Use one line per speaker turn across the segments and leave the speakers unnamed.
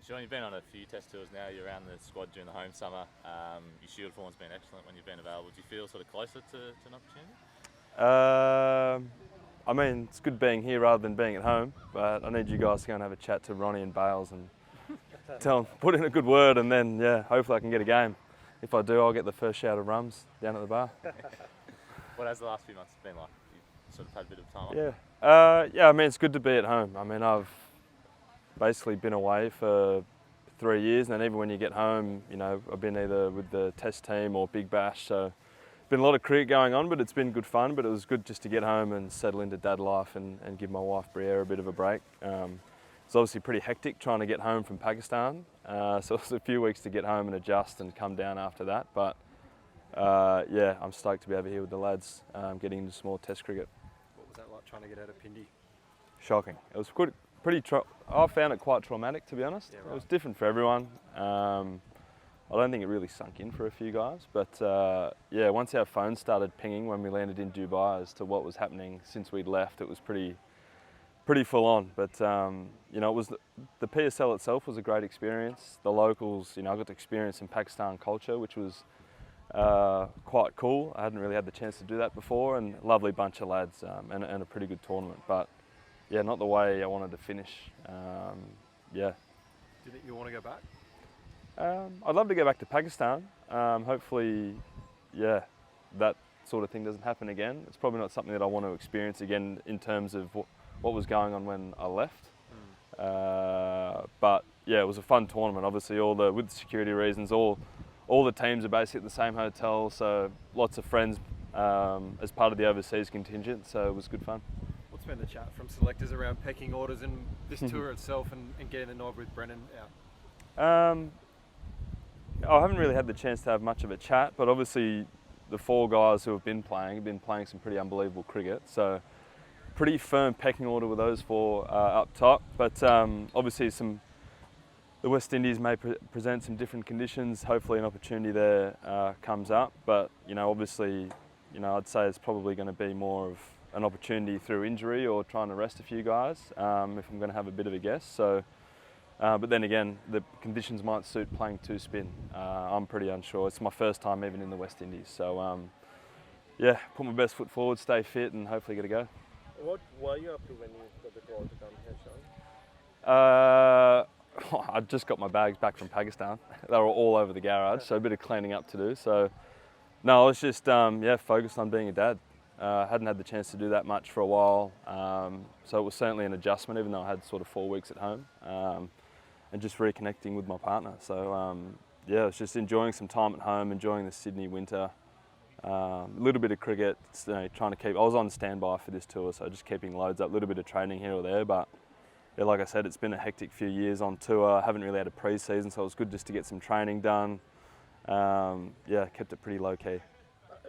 Sean, you've been on a few test tours now. You're around the squad during the home summer. Your shield form's been excellent when you've been available. Do you feel sort of closer to an opportunity?
I mean, it's good being here rather than being at home, but I need you guys to go and have a chat to Ronnie and Bales and tell them, put in a good word, and then, yeah, hopefully I can get a game. If I do, I'll get the first shout of rums down at the bar.
What has the last few months been like? You've sort of had a bit of time off?
Yeah, I mean, it's good to be at home. I mean, I've basically been away for 3 years, and then even when you get home, you know, I've been either with the test team or Big Bash, so been a lot of cricket going on, but it's been good fun. But it was good just to get home and settle into dad life and give my wife Briere a bit of a break. It's obviously pretty hectic trying to get home from Pakistan, so it was a few weeks to get home and adjust and come down after that. But yeah, I'm stoked to be over here with the lads, getting into some more test cricket.
What was that like trying to get out of Pindi?
Shocking. It was good, I found it quite traumatic, to be honest.
Yeah, right.
It was different for everyone. I don't think it really sunk in for a few guys, but yeah, once our phones started pinging when we landed in Dubai as to what was happening since we'd left, it was pretty full on. But you know, it was the PSL itself was a great experience. The locals, you know, I got to experience some Pakistan culture, which was quite cool. I hadn't really had the chance to do that before, and a lovely bunch of lads, and a pretty good tournament. But yeah, not the way I wanted to finish. Yeah.
Do you think you want to go back?
I'd love to go back to Pakistan. Hopefully, yeah, that sort of thing doesn't happen again. It's probably not something that I want to experience again in terms of what was going on when I left. But yeah, it was a fun tournament. Obviously, with security reasons, all the teams are basically at the same hotel, so lots of friends as part of the overseas contingent. So it was good fun.
What's been the chat from selectors around pecking orders and this tour itself and getting the nod with Brennan out?
I haven't really had the chance to have much of a chat, but obviously the 4 guys who have been playing some pretty unbelievable cricket. So pretty firm pecking order with those 4 up top. But obviously the West Indies may present some different conditions. Hopefully an opportunity there comes up. But you know, obviously, you know, I'd say it's probably going to be more of an opportunity through injury or trying to rest a few guys, if I'm going to have a bit of a guess. So. But then again, the conditions might suit playing 2 spin. I'm pretty unsure. It's my first time even in the West Indies. So yeah, put my best foot forward, stay fit and hopefully get a go.
What were you up to when you got the call to come here, Sean?
I just got my bags back from Pakistan. They were all over the garage, so a bit of cleaning up to do. So no, I was just yeah, focused on being a dad. Hadn't had the chance to do that much for a while. So it was certainly an adjustment, even though I had sort of 4 weeks at home. And just reconnecting with my partner. So yeah, I was just enjoying some time at home, enjoying the Sydney winter. A little bit of cricket, you know, trying to keep. I was on standby for this tour, so just keeping loads up. A little bit of training here or there, but yeah, like I said, it's been a hectic few years on tour. I haven't really had a pre-season, so it was good just to get some training done. Yeah, kept it pretty low key.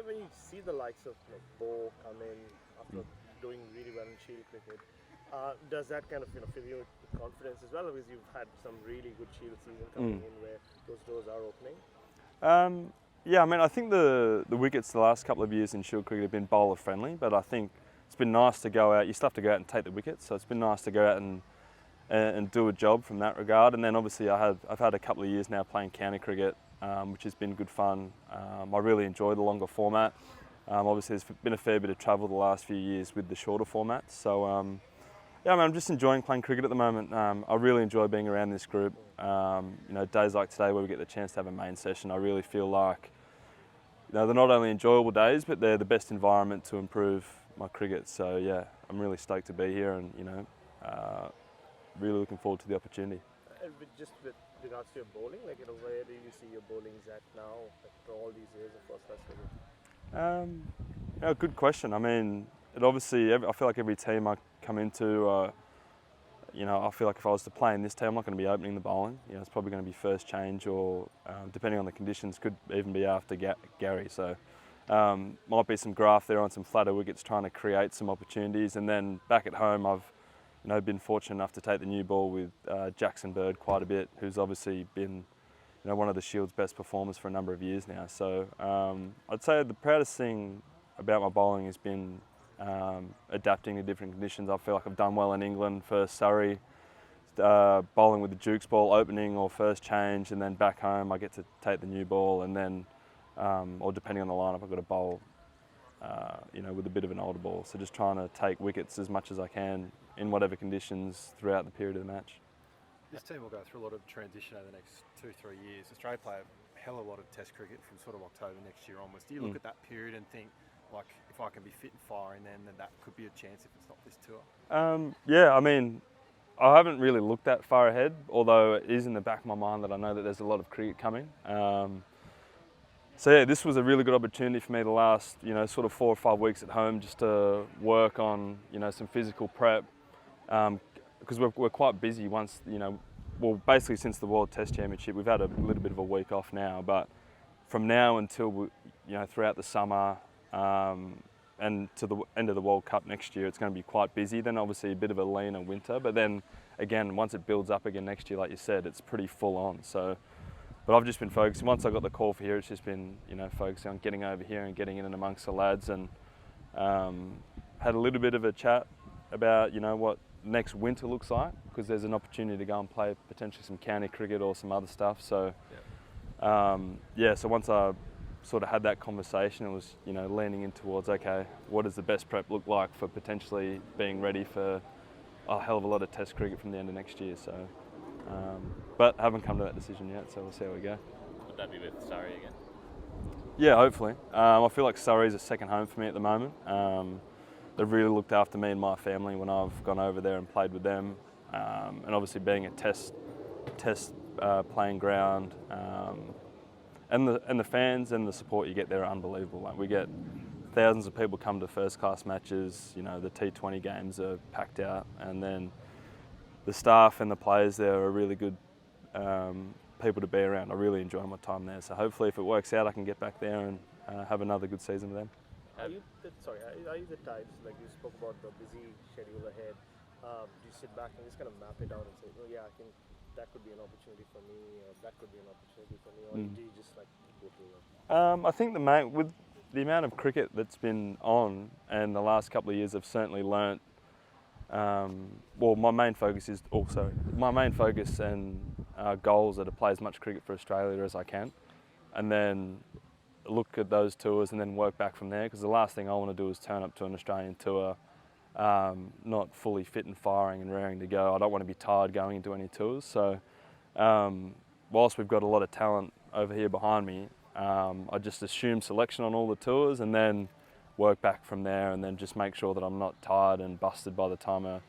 When you see the likes of Bo come in after doing really well in Shield cricket, does that kind of fill you with confidence as well, because you've had some really good Shield season coming in where those doors are opening?
Yeah, I mean, I think the wickets the last couple of years in Shield cricket have been bowler friendly, but I think it's been nice to go out. You still have to go out and take the wickets, so it's been nice to go out and do a job from that regard. And then obviously I've had a couple of years now playing county cricket, which has been good fun. I really enjoy the longer format. Obviously there's been a fair bit of travel the last few years with the shorter formats. So yeah, I mean, I'm just enjoying playing cricket at the moment. I really enjoy being around this group. You know, days like today where we get the chance to have a main session, I really feel like, you know, they're not only enjoyable days, but they're the best environment to improve my cricket. So yeah, I'm really stoked to be here, and you know, really looking forward to the opportunity.
And with regards to your bowling, like, you know, where do you see your bowlings at now after all these years of first-class cricket?
Yeah, good question. I mean, it obviously, I feel like every team I come into, you know, I feel like if I was to play in this team, I'm not going to be opening the bowling. You know, it's probably going to be first change, or depending on the conditions, could even be after Gary. So might be some graft there on some flatter wickets, trying to create some opportunities. And then back at home, I've been fortunate enough to take the new ball with Jackson Bird quite a bit, who's obviously been, you know, one of the Shield's best performers for a number of years now. So I'd say the proudest thing about my bowling has been adapting to different conditions. I feel like I've done well in England for Surrey. bowling with the Jukes ball, opening or first change, and then back home I get to take the new ball, and then, or depending on the lineup, I've got to bowl, with a bit of an older ball. So just trying to take wickets as much as I can in whatever conditions throughout the period of the match.
This team will go through a lot of transition over the next 2-3 years. Australia play a hell of a lot of Test cricket from sort of October next year onwards. Do you look at that period and think, like, if I can be fit and firing then that could be a chance if it's not this tour?
Yeah, I mean, I haven't really looked that far ahead, although it is in the back of my mind that I know that there's a lot of cricket coming. So yeah, this was a really good opportunity for me the last, sort of 4 or 5 weeks at home just to work on, some physical prep, because we're quite busy once, well, basically since the World Test Championship. We've had a little bit of a week off now, but from now until, throughout the summer, and to the end of the World Cup next year, it's going to be quite busy. Then obviously a bit of a leaner winter, but then again, once it builds up again next year, like you said, it's pretty full on. So, but I've just been focusing. Once I got the call for here, it's just been, focusing on getting over here and getting in and amongst the lads, and had a little bit of a chat about, what next winter looks like, because there's an opportunity to go and play potentially some county cricket or some other stuff. So, so once I sort of had that conversation, it was, leaning in towards, okay, what does the best prep look like for potentially being ready for a hell of a lot of Test cricket from the end of next year. So, but haven't come to that decision yet, so we'll see how we go.
Would that be with Surrey again?
Yeah, hopefully. I feel like Surrey's a second home for me at the moment. They've really looked after me and my family when I've gone over there and played with them, and obviously being a test playing ground. And the fans and the support you get there are unbelievable. Like, we get thousands of people come to first class matches. The T20 games are packed out, and then the staff and the players there are really good people to be around. I really enjoy my time there. So hopefully, if it works out, I can get back there and have another good season with them.
Are you the types, like you spoke about the busy schedule ahead? Do you sit back and just kind of map it out and say, oh yeah, I think that could be an opportunity for me, or that could be an opportunity for me, or do you just like go through it?
I think with the amount of cricket that's been on, and the last couple of years, I've certainly learnt. My main focus and goals are to play as much cricket for Australia as I can, and then look at those tours and then work back from there. Because the last thing I want to do is turn up to an Australian tour not fully fit and firing and raring to go. I don't want to be tired going into any tours. So whilst we've got a lot of talent over here behind me, I just assume selection on all the tours and then work back from there, and then just make sure that I'm not tired and busted by the time an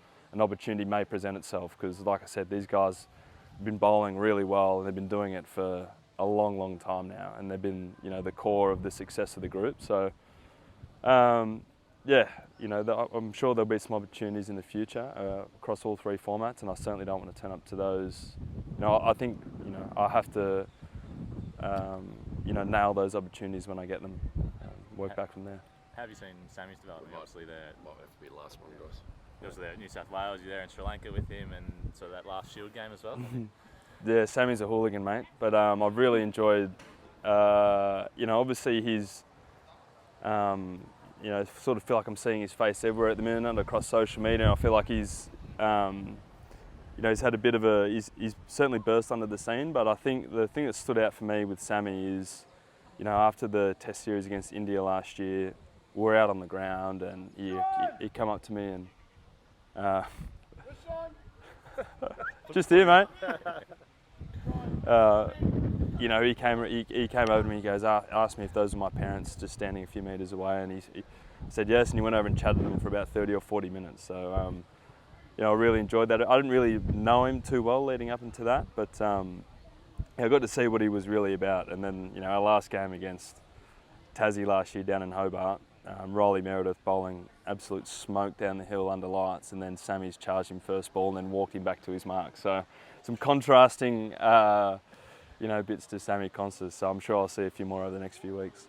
opportunity may present itself. Because like I said, these guys have been bowling really well, and they've been doing it for a long, long time now, and they've been, the core of the success of the group. So I'm sure there'll be some opportunities in the future across all 3 formats, and I certainly don't want to turn up to those. I think, I have to, nail those opportunities when I get them, work back from there.
How have you seen Sammy's development? Obviously,
Might have to be the last one, guys.
obviously there at New South Wales, you're there in Sri Lanka with him, and so that last Shield game as well.
Yeah, Sammy's a hooligan, mate. But I've really enjoyed, obviously he's, sort of feel like I'm seeing his face everywhere at the minute across social media. And I feel like he's, he's had a bit of he's certainly burst onto the scene. But I think the thing that stood out for me with Sammy is, after the Test series against India last year, we're out on the ground and he come up to me and, just here, mate. He came over to me. He goes, asked me if those were my parents, just standing a few metres away, and he said yes. And he went over and chatted to them for about 30 or 40 minutes. So, I really enjoyed that. I didn't really know him too well leading up into that, but I got to see what he was really about. And then, our last game against Tassie last year down in Hobart, Riley Meredith bowling absolute smoke down the hill under lights, and then Sammy's charged him first ball and then walked him back to his mark. So some contrasting, bits to Sammy Constance. So I'm sure I'll see a few more over the next few weeks.